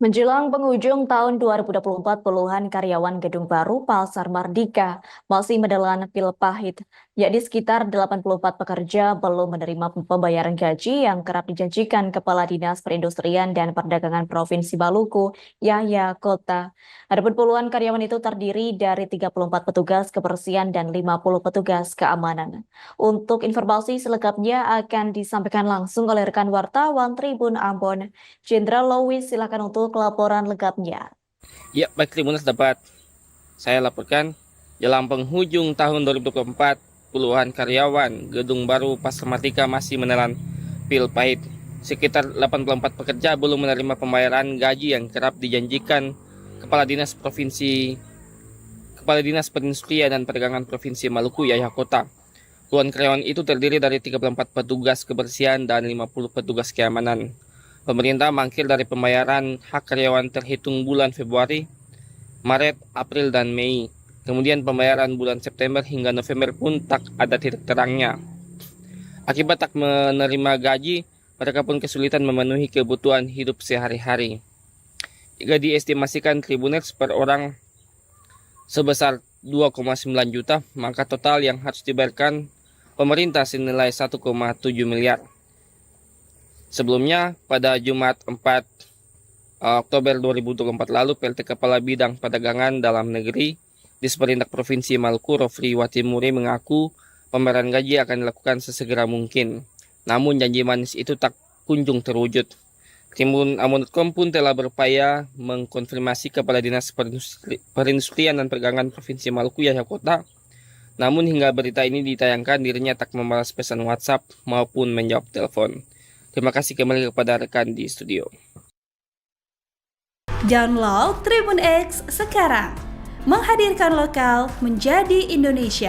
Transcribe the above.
Menjelang penghujung tahun 2024, puluhan karyawan Gedung Baru Pasar Mardika masih menelan pil pahit. Yakni sekitar 84 pekerja belum menerima pembayaran gaji yang kerap dijanjikan Kepala Dinas Perindustrian dan Perdagangan Provinsi Maluku, Yahya Kota. Adapun puluhan karyawan itu terdiri dari 34 petugas kebersihan dan 50 petugas keamanan. Untuk informasi selengkapnya akan disampaikan langsung oleh rekan wartawan Tribun Ambon. Jenderal Louis, silakan untuk laporan lengkapnya. Ya, baik Tribuners, dapat saya laporkan jelang penghujung tahun 2024, puluhan karyawan Gedung Baru Pasar Mardika masih menelan pil pahit. Sekitar 84 pekerja belum menerima pembayaran gaji yang kerap dijanjikan Kepala Dinas Perindustrian dan Perdagangan Provinsi Maluku, Yahya Kota. Puluhan karyawan itu terdiri dari 34 petugas kebersihan dan 50 petugas keamanan. Pemerintah mangkir dari pembayaran hak karyawan terhitung bulan Februari, Maret, April, dan Mei. Kemudian pembayaran bulan September hingga November pun tak ada titik terangnya. Akibat tak menerima gaji, mereka pun kesulitan memenuhi kebutuhan hidup sehari-hari. Jika diestimasikan Tribuners per orang sebesar 2,9 juta, maka total yang harus dibayarkan pemerintah senilai 1,7 miliar. Sebelumnya, pada Jumat 4 Oktober 2024 lalu, PLT Kepala Bidang Perdagangan Dalam Negeri di Seperindak Provinsi Maluku, Rofri Watimuri, mengaku pembayaran gaji akan dilakukan sesegera mungkin. Namun janji manis itu tak kunjung terwujud. Tribun Ambon.com pun telah berupaya mengkonfirmasi Kepala Dinas Perindustrian dan Perdagangan Provinsi Maluku, Yahya Kota. Namun hingga berita ini ditayangkan, dirinya tak membalas pesan WhatsApp maupun menjawab telepon. Terima kasih kembali kepada rekan di studio. Download Tribun X sekarang, menghadirkan lokal menjadi Indonesia.